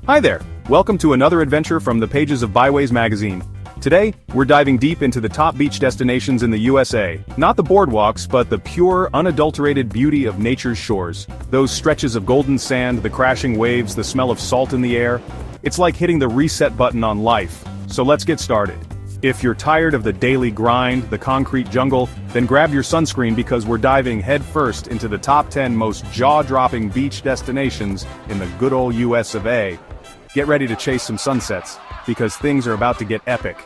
Hi there! Welcome to another adventure from the pages of Byways magazine. Today, we're diving deep into the top beach destinations in the USA. Not the boardwalks, but the pure, unadulterated beauty of nature's shores. Those stretches of golden sand, the crashing waves, the smell of salt in the air. It's like hitting the reset button on life. So let's get started. If you're tired of the daily grind, the concrete jungle, then grab your sunscreen because we're diving headfirst into the top 10 most jaw-dropping beach destinations in the good old US of A. Get ready to chase some sunsets, because things are about to get epic.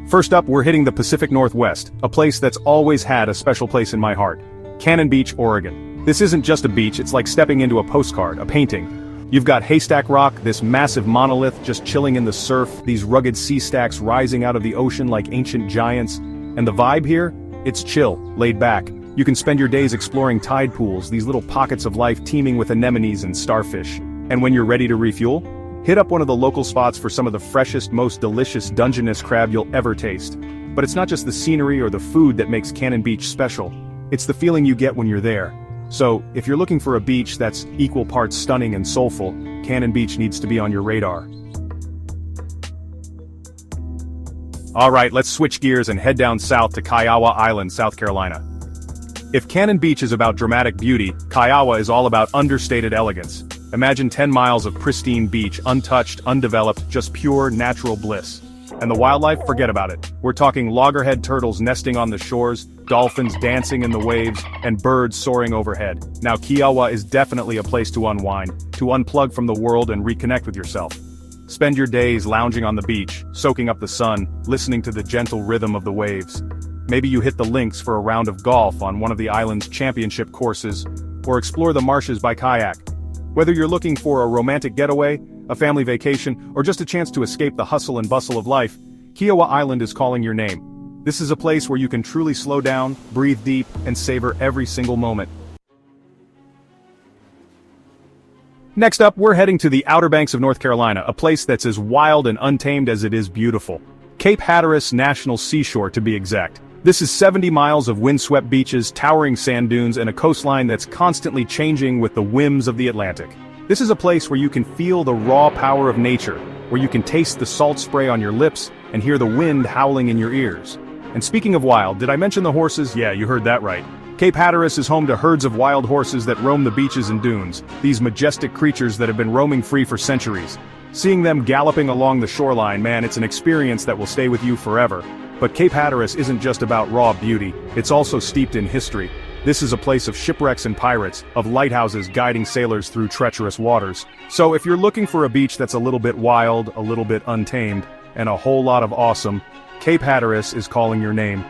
First up, we're hitting the Pacific Northwest, a place that's always had a special place in my heart. Cannon Beach, Oregon. This isn't just a beach, it's like stepping into a postcard, a painting. You've got Haystack Rock, this massive monolith just chilling in the surf, these rugged sea stacks rising out of the ocean like ancient giants. And the vibe here? It's chill, laid back. You can spend your days exploring tide pools, these little pockets of life teeming with anemones and starfish. And when you're ready to refuel, hit up one of the local spots for some of the freshest, most delicious Dungeness crab you'll ever taste. But it's not just the scenery or the food that makes Cannon Beach special. It's the feeling you get when you're there. So, if you're looking for a beach that's equal parts stunning and soulful, Cannon Beach needs to be on your radar. Alright, let's switch gears and head down south to Kiawah Island, South Carolina. If Cannon Beach is about dramatic beauty, Kiawah is all about understated elegance. Imagine 10 miles of pristine beach, untouched, undeveloped, just pure, natural bliss. And the wildlife, forget about it. We're talking loggerhead turtles nesting on the shores, dolphins dancing in the waves, and birds soaring overhead. Now Kiawah is definitely a place to unwind, to unplug from the world and reconnect with yourself. Spend your days lounging on the beach, soaking up the sun, listening to the gentle rhythm of the waves. Maybe you hit the links for a round of golf on one of the island's championship courses, or explore the marshes by kayak. Whether you're looking for a romantic getaway, a family vacation, or just a chance to escape the hustle and bustle of life, Kiawah Island is calling your name. This is a place where you can truly slow down, breathe deep, and savor every single moment. Next up, we're heading to the Outer Banks of North Carolina, a place that's as wild and untamed as it is beautiful. Cape Hatteras National Seashore, to be exact. This is 70 miles of windswept beaches, towering sand dunes, and a coastline that's constantly changing with the whims of the Atlantic. This is a place where you can feel the raw power of nature, where you can taste the salt spray on your lips and hear the wind howling in your ears. And speaking of wild, did I mention the horses? Yeah, you heard that right. Cape Hatteras is home to herds of wild horses that roam the beaches and dunes, these majestic creatures that have been roaming free for centuries. Seeing them galloping along the shoreline, man, it's an experience that will stay with you forever. But Cape Hatteras isn't just about raw beauty, it's also steeped in history. This is a place of shipwrecks and pirates, of lighthouses guiding sailors through treacherous waters. So if you're looking for a beach that's a little bit wild, a little bit untamed, and a whole lot of awesome, Cape Hatteras is calling your name.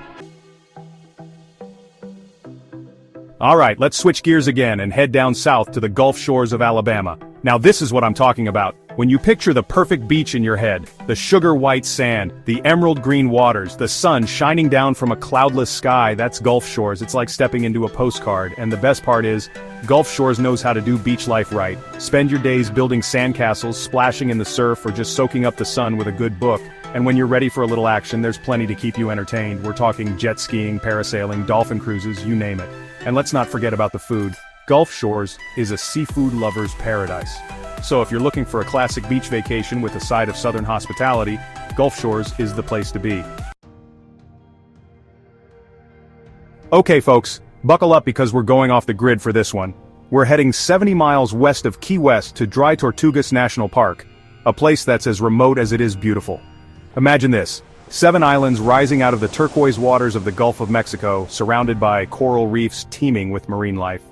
Alright, let's switch gears again and head down south to the Gulf shores of Alabama. Now this is what I'm talking about. When you picture the perfect beach in your head, the sugar-white sand, the emerald-green waters, the sun shining down from a cloudless sky, that's Gulf Shores. It's like stepping into a postcard, and the best part is, Gulf Shores knows how to do beach life right. Spend your days building sandcastles, splashing in the surf, or just soaking up the sun with a good book. And when you're ready for a little action, there's plenty to keep you entertained. We're talking jet skiing, parasailing, dolphin cruises, you name it. And let's not forget about the food. Gulf Shores is a seafood lover's paradise. So if you're looking for a classic beach vacation with a side of southern hospitality, Gulf Shores is the place to be. Okay folks, buckle up because we're going off the grid for this one. We're heading 70 miles west of Key West to Dry Tortugas National Park, a place that's as remote as it is beautiful. Imagine this, 7 islands rising out of the turquoise waters of the Gulf of Mexico, surrounded by coral reefs teeming with marine life.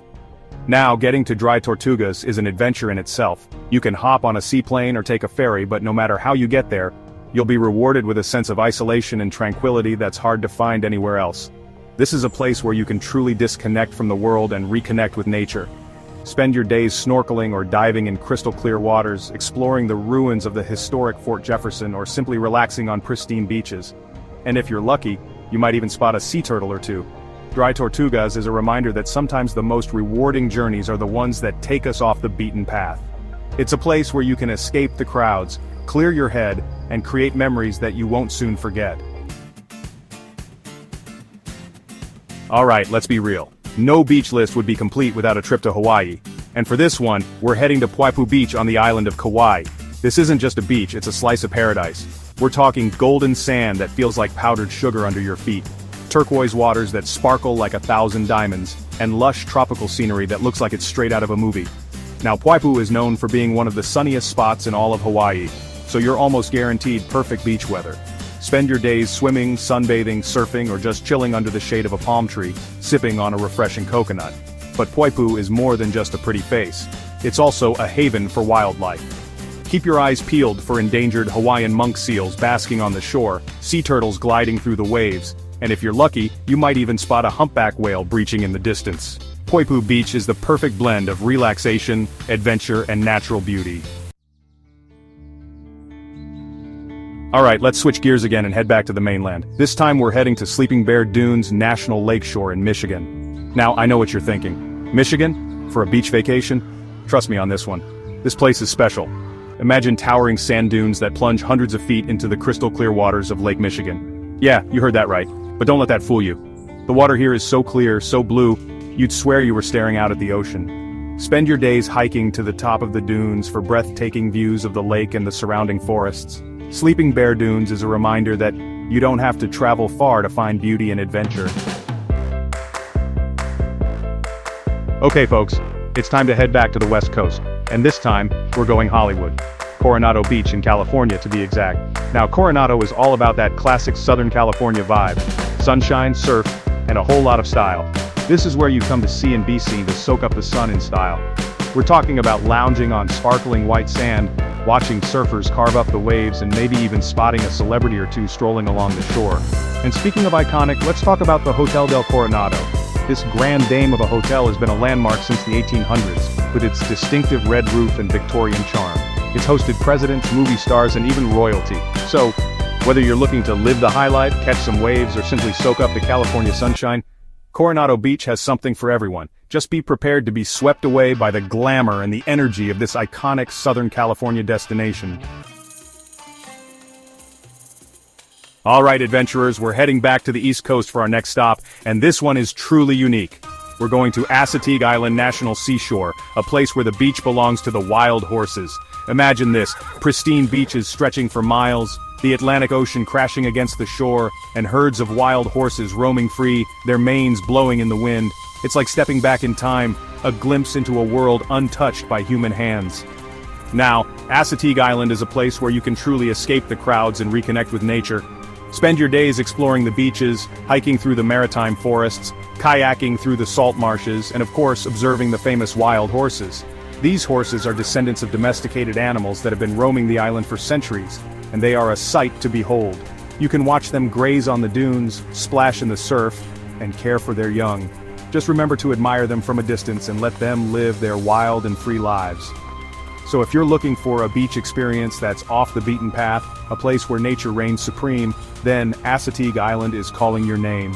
Now, getting to Dry Tortugas is an adventure in itself. You can hop on a seaplane or take a ferry, but no matter how you get there, you'll be rewarded with a sense of isolation and tranquility that's hard to find anywhere else. This is a place where you can truly disconnect from the world and reconnect with nature. Spend your days snorkeling or diving in crystal clear waters, exploring the ruins of the historic Fort Jefferson, or simply relaxing on pristine beaches. And if you're lucky, you might even spot a sea turtle or two. Dry Tortugas is a reminder that sometimes the most rewarding journeys are the ones that take us off the beaten path. It's a place where you can escape the crowds, clear your head, and create memories that you won't soon forget. Alright, let's be real. No beach list would be complete without a trip to Hawaii. And for this one, we're heading to Poipu Beach on the island of Kauai. This isn't just a beach, it's a slice of paradise. We're talking golden sand that feels like powdered sugar under your feet, turquoise waters that sparkle like 1,000 diamonds, and lush tropical scenery that looks like it's straight out of a movie. Now Poipu is known for being one of the sunniest spots in all of Hawaii, so you're almost guaranteed perfect beach weather. Spend your days swimming, sunbathing, surfing, or just chilling under the shade of a palm tree, sipping on a refreshing coconut. But Poipu is more than just a pretty face. It's also a haven for wildlife. Keep your eyes peeled for endangered Hawaiian monk seals basking on the shore, sea turtles gliding through the waves, and if you're lucky, you might even spot a humpback whale breaching in the distance. Poipu Beach is the perfect blend of relaxation, adventure, and natural beauty. Alright, let's switch gears again and head back to the mainland. This time we're heading to Sleeping Bear Dunes National Lakeshore in Michigan. Now, I know what you're thinking. Michigan? For a beach vacation? Trust me on this one. This place is special. Imagine towering sand dunes that plunge hundreds of feet into the crystal clear waters of Lake Michigan. Yeah, you heard that right. But don't let that fool you. The water here is so clear, so blue, you'd swear you were staring out at the ocean. Spend your days hiking to the top of the dunes for breathtaking views of the lake and the surrounding forests. Sleeping Bear Dunes is a reminder that you don't have to travel far to find beauty and adventure. Okay folks, it's time to head back to the West Coast, and this time, we're going Hollywood. Coronado Beach in California to be exact. Now Coronado is all about that classic Southern California vibe. Sunshine, surf, and a whole lot of style. This is where you come to see and be seen to soak up the sun in style. We're talking about lounging on sparkling white sand, watching surfers carve up the waves, and maybe even spotting a celebrity or two strolling along the shore. And speaking of iconic, let's talk about the Hotel del Coronado. This grand dame of a hotel has been a landmark since the 1800s, with its distinctive red roof and Victorian charm. It's hosted presidents, movie stars, and even royalty. So, whether you're looking to live the high life, catch some waves, or simply soak up the California sunshine, Coronado Beach has something for everyone. Just be prepared to be swept away by the glamour and the energy of this iconic Southern California destination. Alright adventurers, we're heading back to the East Coast for our next stop, and this one is truly unique. We're going to Assateague Island National Seashore, a place where the beach belongs to the wild horses. Imagine this, pristine beaches stretching for miles, the Atlantic Ocean crashing against the shore, and herds of wild horses roaming free, their manes blowing in the wind. It's like stepping back in time, a glimpse into a world untouched by human hands. Now, Assateague Island is a place where you can truly escape the crowds and reconnect with nature. Spend your days exploring the beaches, hiking through the maritime forests, kayaking through the salt marshes, and of course observing the famous wild horses. These horses are descendants of domesticated animals that have been roaming the island for centuries, and they are a sight to behold. You can watch them graze on the dunes, splash in the surf, and care for their young. Just remember to admire them from a distance and let them live their wild and free lives. So if you're looking for a beach experience that's off the beaten path, a place where nature reigns supreme, then Assateague Island is calling your name.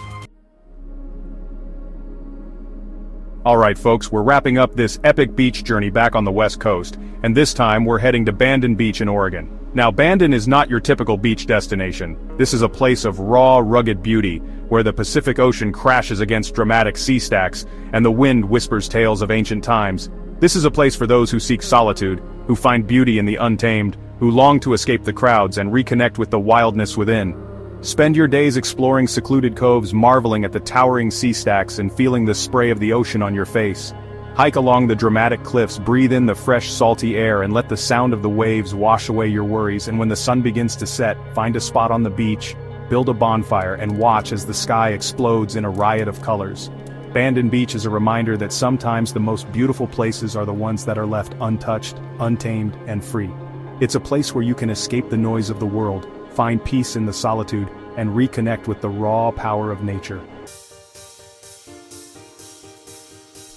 Alright folks, we're wrapping up this epic beach journey back on the West Coast, and this time we're heading to Bandon Beach in Oregon. Now Bandon is not your typical beach destination. This is a place of raw, rugged beauty, where the Pacific Ocean crashes against dramatic sea stacks, and the wind whispers tales of ancient times. This is a place for those who seek solitude, who find beauty in the untamed, who long to escape the crowds and reconnect with the wildness within. Spend your days exploring secluded coves, marveling at the towering sea stacks and feeling the spray of the ocean on your face. Hike along the dramatic cliffs, breathe in the fresh, salty air, and let the sound of the waves wash away your worries. And when the sun begins to set, find a spot on the beach, build a bonfire, and watch as the sky explodes in a riot of colors. Bandon Beach is a reminder that sometimes the most beautiful places are the ones that are left untouched, untamed, and free. It's a place where you can escape the noise of the world, find peace in the solitude, and reconnect with the raw power of nature.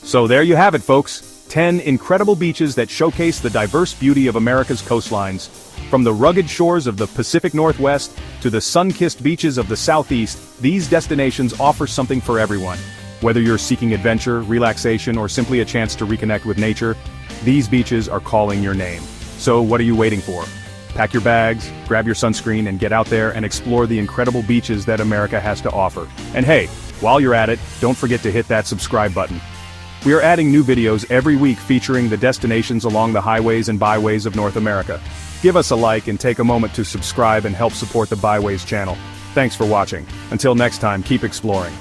So there you have it folks, 10 incredible beaches that showcase the diverse beauty of America's coastlines. From the rugged shores of the Pacific Northwest to the sun-kissed beaches of the Southeast, these destinations offer something for everyone. Whether you're seeking adventure, relaxation, or simply a chance to reconnect with nature, these beaches are calling your name. So what are you waiting for? Pack your bags, grab your sunscreen, and get out there and explore the incredible beaches that America has to offer. And hey, while you're at it, don't forget to hit that subscribe button. We are adding new videos every week featuring the destinations along the highways and byways of North America. Give us a like and take a moment to subscribe and help support the Byways channel. Thanks for watching. Until next time, keep exploring.